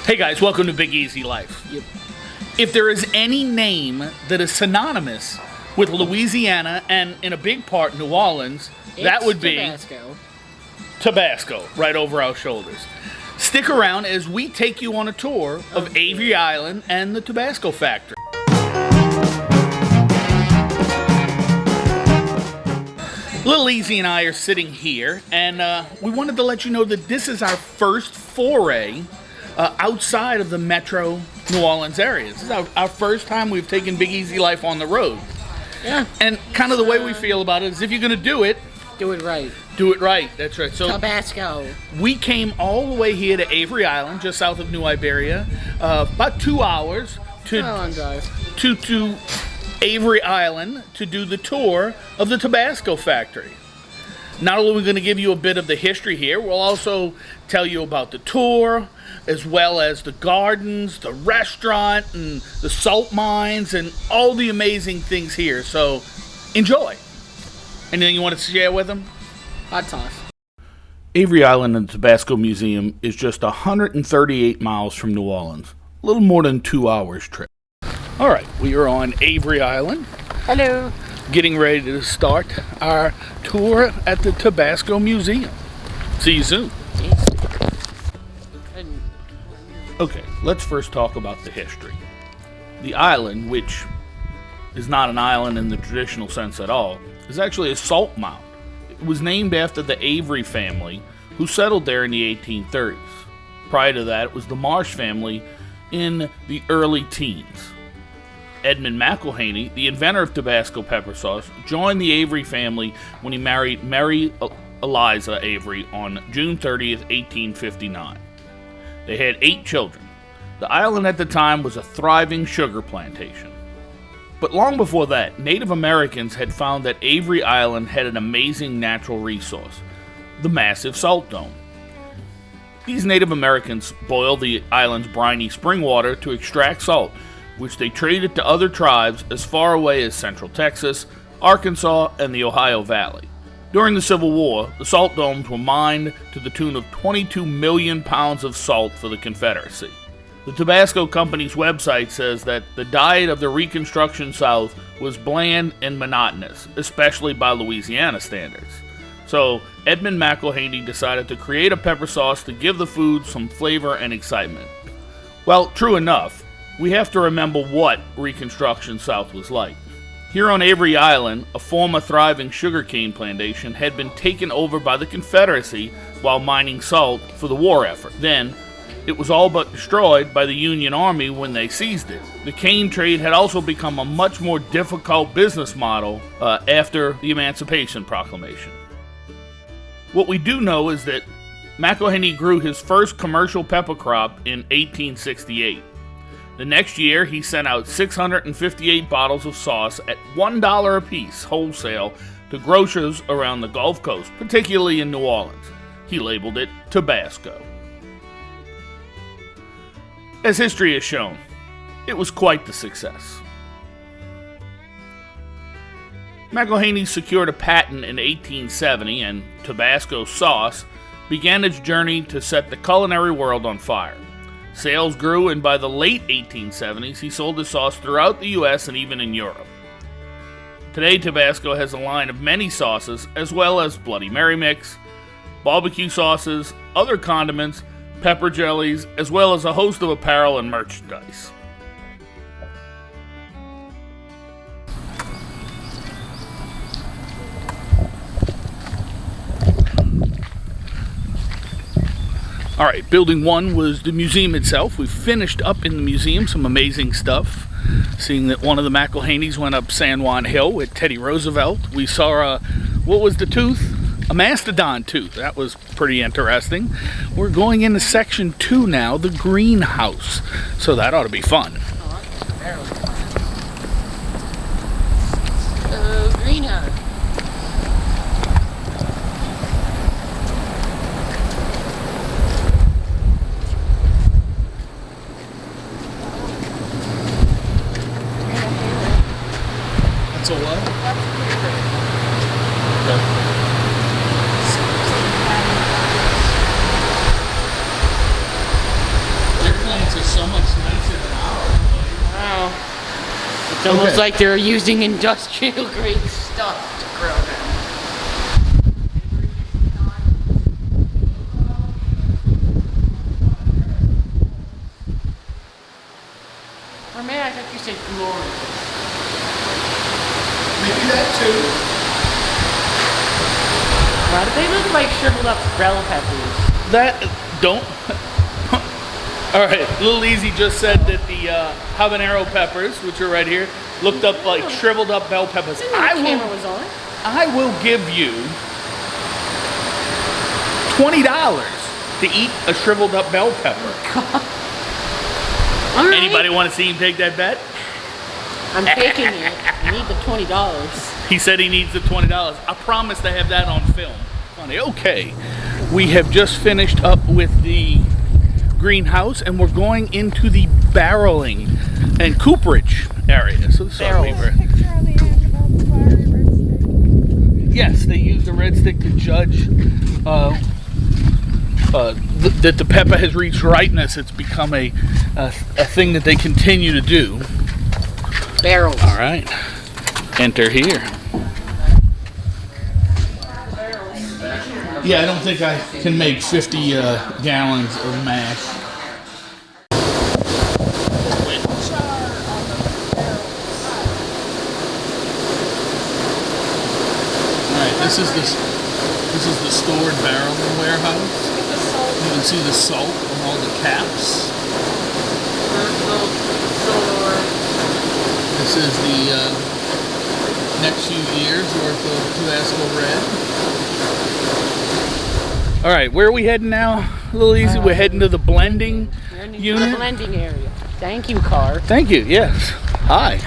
Hey guys, welcome to Big Easy Life. Yep. If there is any name that is synonymous with Louisiana and in a big part New Orleans, that would be Tabasco. Tabasco, right over our shoulders. Stick around as we take you on a tour of Avery Island and the Tabasco factory. Little Easy and I are sitting here, and we wanted to let you know that this is our first foray outside of the metro New Orleans area. This is our first time we've taken Big Easy Life on the road. Yeah. And kind of the way we feel about it is if you're going to do it, Do it right. do it right. That's right. So Tabasco. we came all the way here to Avery Island, just south of New Iberia, about 2 hours Long drive. to Avery Island to do the tour of the Tabasco factory. Not only are we going to give you a bit of the history here, we'll also tell you about the tour, as well as the gardens, the restaurant, and the salt mines, and all the amazing things here. So, enjoy. Anything you want to share with them? Hot sauce. Avery Island and the Tabasco Museum is just 138 miles from New Orleans. A little more than 2 hours trip. All right, we are on Avery Island, Hello. getting ready to start our tour at the Tabasco Museum. See you soon. Okay, let's first talk about the history. The island, which is not an island in the traditional sense at all, is actually a salt mound. It was named after the Avery family, who settled there in the 1830s. Prior to that, it was the Marsh family in the early teens. Edmund McElhaney, the inventor of Tabasco pepper sauce, joined the Avery family when he married Mary Eliza Avery on June 30th, 1859. They had 8 children. The island at the time was a thriving sugar plantation. But long before that, Native Americans had found that Avery Island had an amazing natural resource, the massive salt dome. These Native Americans boiled the island's briny spring water to extract salt, which they traded to other tribes as far away as central Texas, Arkansas, and the Ohio Valley. During the Civil War, the salt domes were mined to the tune of 22 million pounds of salt for the Confederacy. The Tabasco Company's website says that the diet of the Reconstruction South was bland and monotonous, especially by Louisiana standards. So, Edmund McElhaney decided to create a pepper sauce to give the food some flavor and excitement. Well, true enough, we have to remember what Reconstruction South was like. Here on Avery Island, a former thriving sugarcane plantation had been taken over by the Confederacy while mining salt for the war effort. Then, it was all but destroyed by the Union Army when they seized it. The cane trade had also become a much more difficult business model after the Emancipation Proclamation. What we do know is that McElhaney grew his first commercial pepper crop in 1868. The next year, he sent out 658 bottles of sauce at $1 a piece wholesale to grocers around the Gulf Coast, particularly in New Orleans. He labeled it Tabasco. As history has shown, it was quite the success. McElhaney secured a patent in 1870, and Tabasco sauce began its journey to set the culinary world on fire. Sales grew, and by the late 1870s, he sold his sauce throughout the U.S. and even in Europe. Today, Tabasco has a line of many sauces, as well as Bloody Mary mix, barbecue sauces, other condiments, pepper jellies, as well as a host of apparel and merchandise. All right, building 1 was the museum itself. We finished up in the museum, some amazing stuff. Seeing that one of the McElhaneys went up San Juan Hill with Teddy Roosevelt. We saw what was the tooth? A mastodon tooth. That was pretty interesting. We're going into section 2 now, the greenhouse. So that ought to be fun. Greenhouse. That's a what? That's Okay. is so much nicer than ours. Wow. It's almost Okay. like they're using industrial grade stuff to grow them. Or maybe I thought you said glorious. Maybe that too. Why do they look like shriveled up bell peppers? That don't. All right, Little Easy just said that the habanero peppers, which are right here, looked up like shriveled up bell peppers. I didn't know the camera was on. I will give you $20 to eat a shriveled up bell pepper. All right. Anybody want to see him take that bet? I'm taking it. I need the $20. He said he needs the $20. I promise to have that on film. Funny. Okay, we have just finished up with the greenhouse, and we're going into the barreling and cooperage area. So this is our Barrels. favorite. Picture on the end about the fiery red stick. Yes, they use the red stick to judge that the pepper has reached ripeness. It's become a thing that they continue to do. Barrels. All right, enter here. Yeah, I don't think I can make 50 gallons of mash. All right, this is the stored barreling warehouse. You can see the salt on all the caps. This is the next few years worth of Tabasco Red. All right, where are we heading now? A little easy. We're heading to the blending We're in the unit. blending area. Thank you, car. Thank you. Yes. Hi.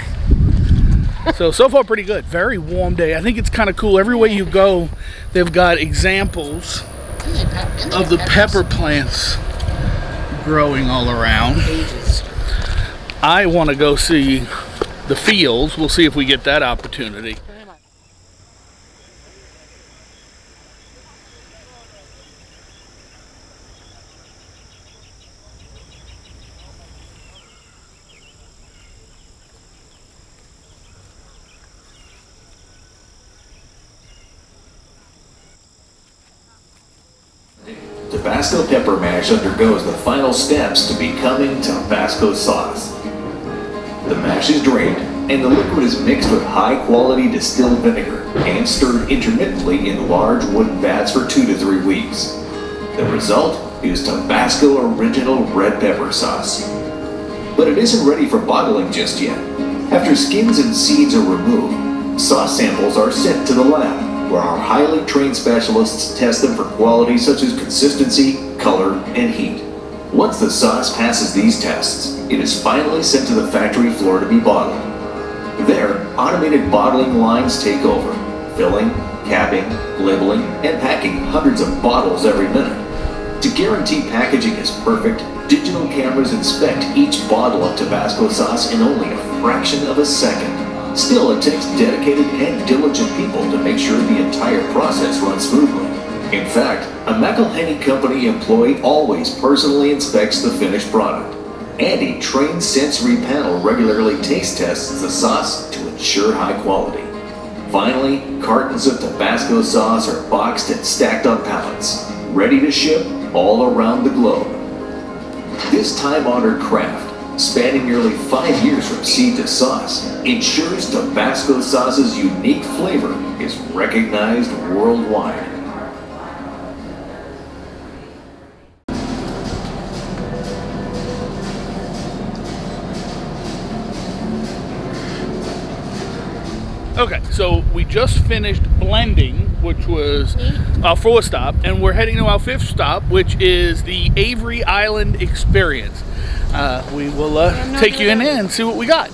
So far pretty good. Very warm day. I think it's kind of cool. Everywhere you go, they've got examples of the pepper plants growing all around. Ages. I want to go see the fields. We'll see if we get that opportunity. Tabasco pepper mash undergoes the final steps to becoming Tabasco sauce. The mash is drained, and the liquid is mixed with high-quality distilled vinegar and stirred intermittently in large wooden vats for 2 to 3 weeks. The result is Tabasco Original Red Pepper Sauce. But it isn't ready for bottling just yet. After skins and seeds are removed, sauce samples are sent to the lab, where our highly trained specialists test them for qualities such as consistency, color, and heat. Once the sauce passes these tests, it is finally sent to the factory floor to be bottled. There, automated bottling lines take over, filling, capping, labeling, and packing hundreds of bottles every minute. To guarantee packaging is perfect, digital cameras inspect each bottle of Tabasco sauce in only a fraction of a second. Still, it takes dedicated and diligent people to make sure the entire process runs smoothly. In fact, a McElhenney Company employee always personally inspects the finished product, and a trained sensory panel regularly taste tests the sauce to ensure high quality. Finally, cartons of Tabasco sauce are boxed and stacked on pallets, ready to ship all around the globe. This time-honored craft, spanning nearly 5 years from seed to sauce, ensures Tabasco sauce's unique flavor is recognized worldwide. Okay, so we just finished blending, which was our 4th stop, and we're heading to our 5th stop, which is the Avery Island experience. We will take you in there and see what we got.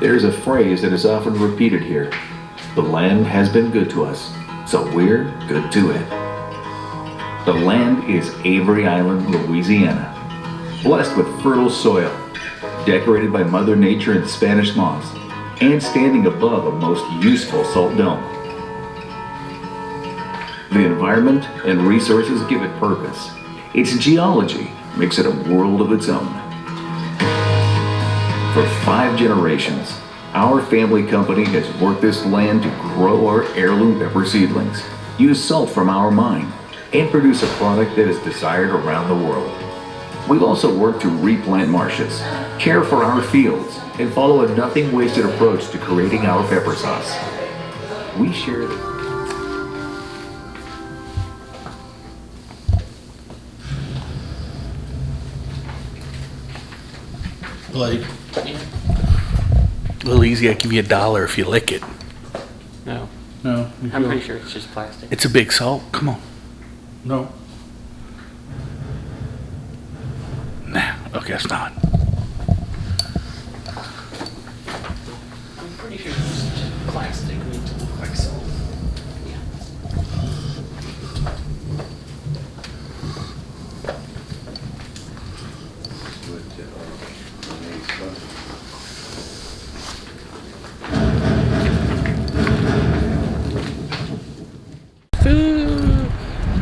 There's a phrase that is often repeated here. The land has been good to us, so we're good to it. The land is Avery Island, Louisiana, blessed with fertile soil, decorated by Mother Nature and Spanish moss, and standing above a most useful salt dome. The environment and resources give it purpose. Its geology makes it a world of its own. For 5 generations, our family company has worked this land to grow our heirloom pepper seedlings, use salt from our mine, and produce a product that is desired around the world. We've also worked to replant marshes, care for our fields, and follow a nothing wasted approach to creating our pepper sauce. We share the Like, a little easy, I give you $1 if you lick it. No. No. I'm pretty sure it's just plastic. It's a big salt. Come on. No. Nah, I guess not. I'm pretty sure it's just plastic made to look like salt. Yeah.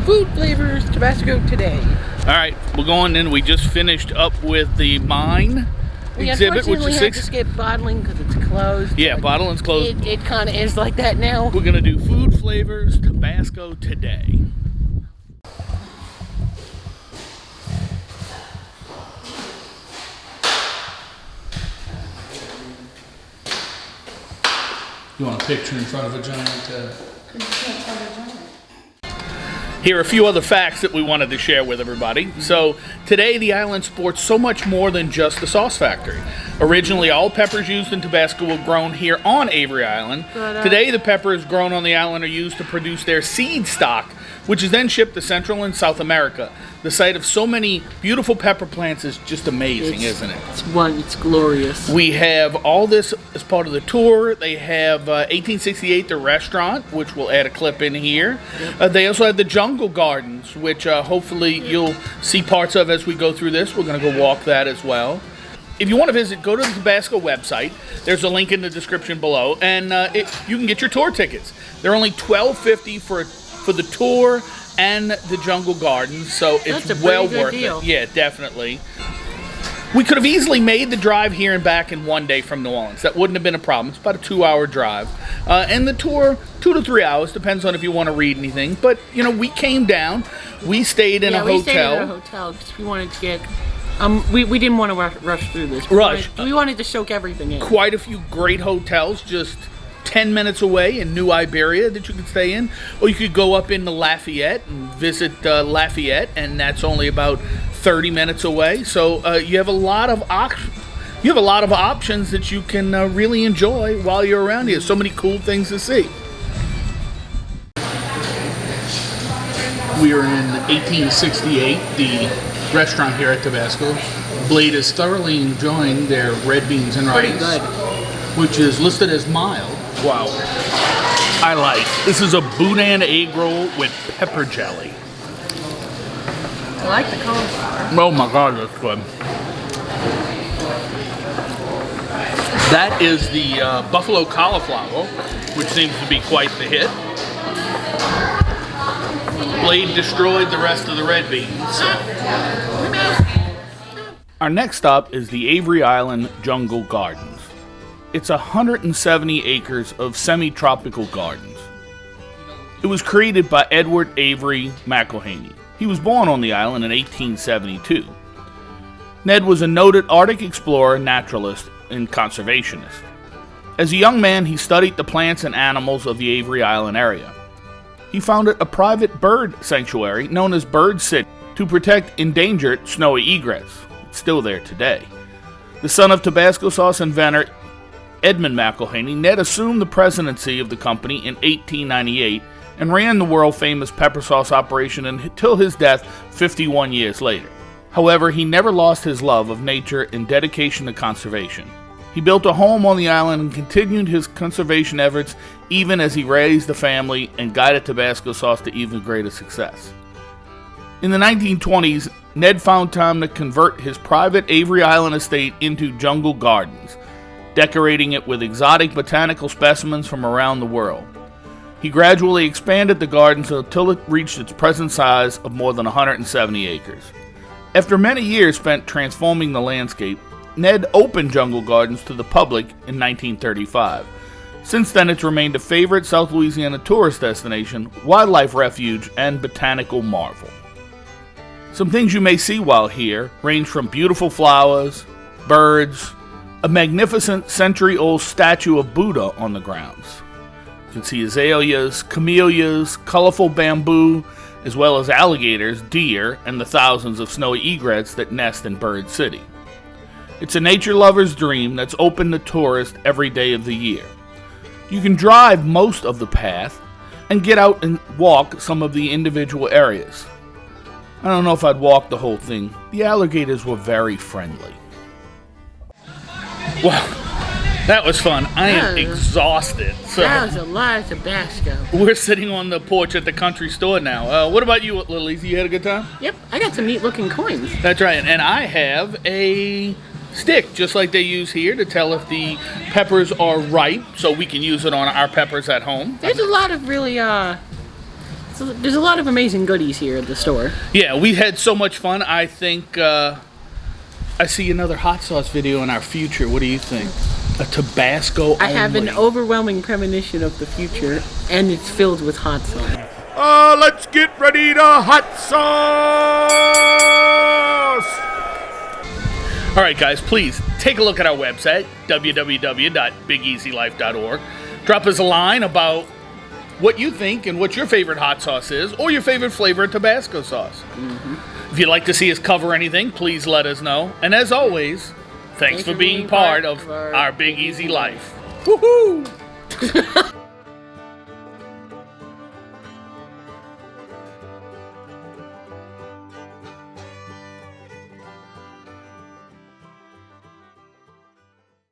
Food flavors Tabasco today. All right, we're going in. We just finished up with the mine We exhibit, which unfortunately is had 6. to skip bottling because it's closed. Yeah, but bottling's closed. It kind of is like that now. We're gonna do food flavors Tabasco today. You want a picture in front of a giant? Here are a few other facts that we wanted to share with everybody. So today the island sports so much more than just the sauce factory. Originally, all peppers used in Tabasco were grown here on Avery Island. Today the peppers grown on the island are used to produce their seed stock, which is then shipped to Central and South America. The sight of so many beautiful pepper plants is just amazing, isn't it? It's glorious. We have all this as part of the tour. They have 1868, the restaurant, which we'll add a clip in here. They also have the Jungle Gardens, which hopefully you'll see parts of as we go through this. We're going to go walk that as well. If you want to visit, go to the Tabasco website. There's a link in the description below, and you can get your tour tickets. They're only $12.50 for the tour and the Jungle Gardens, so it's well worth it. Yeah, definitely. We could have easily made the drive here and back in one day from New Orleans. That wouldn't have been a problem. It's about a 2-hour drive. And the tour, 2 to 3 hours, depends on if you want to read anything. But, you know, we came down. We stayed in a hotel. We stayed in a hotel because we wanted to get... we didn't want to rush through this. We wanted to soak everything in. Quite a few great hotels just 10 minutes away in New Iberia that you could stay in. Or you could go up into Lafayette and visit Lafayette, and that's only about 30 minutes away. So you have a lot of options that you can really enjoy while you're around here. So many cool things to see. We are in 1868, the restaurant here at Tabasco. Blade is thoroughly enjoying their red beans and rice, which is listed as mild. Wow. I like. This is a boudin egg roll with pepper jelly. I like the cauliflower. Oh my God, that's good. That is the buffalo cauliflower, which seems to be quite the hit. Blade destroyed the rest of the red beans. So. Our next stop is the Avery Island Jungle Gardens. It's 170 acres of semi-tropical gardens. It was created by Edward Avery McElhaney. He was born on the island in 1872. Ned was a noted Arctic explorer, naturalist, and conservationist. As a young man, he studied the plants and animals of the Avery Island area. He founded a private bird sanctuary known as Bird City to protect endangered snowy egrets. It's still there today. The son of Tabasco sauce inventor Edmund McElhaney, Ned assumed the presidency of the company in 1898 and ran the world-famous pepper sauce operation until his death 51 years later. However, he never lost his love of nature and dedication to conservation. He built a home on the island and continued his conservation efforts even as he raised a family and guided Tabasco sauce to even greater success. In the 1920s, Ned found time to convert his private Avery Island estate into jungle gardens, decorating it with exotic botanical specimens from around the world. He gradually expanded the gardens until it reached its present size of more than 170 acres. After many years spent transforming the landscape, Ned opened Jungle Gardens to the public in 1935. Since then, it's remained a favorite South Louisiana tourist destination, wildlife refuge, and botanical marvel. Some things you may see while here range from beautiful flowers, birds, a magnificent century-old statue of Buddha on the grounds. You can see azaleas, camellias, colorful bamboo, as well as alligators, deer, and the thousands of snowy egrets that nest in Bird City. It's a nature lover's dream that's open to tourists every day of the year. You can drive most of the path and get out and walk some of the individual areas. I don't know if I'd walk the whole thing. The alligators were very friendly. Wow, that was fun. I am exhausted. So that was a lot of Tabasco. we're sitting on the porch at the country store now. What about you, Lily? You had a good time? Yep, I got some neat looking coins. That's right, and I have a stick, just like they use here, to tell if the peppers are ripe, so we can use it on our peppers at home. There's a lot of really, there's a lot of amazing goodies here at the store. Yeah, we had so much fun. I think I see another hot sauce video in our future. What do you think? A Tabasco I have an only. overwhelming premonition of the future, and it's filled with hot sauce. Let's get ready to hot sauce! All right, guys, please take a look at our website, www.bigeasylife.org. Drop us a line about what you think and what your favorite hot sauce is, or your favorite flavor of Tabasco sauce. If you'd like to see us cover anything, please let us know. And as always, thanks for being part of our Big Easy Life. Woohoo!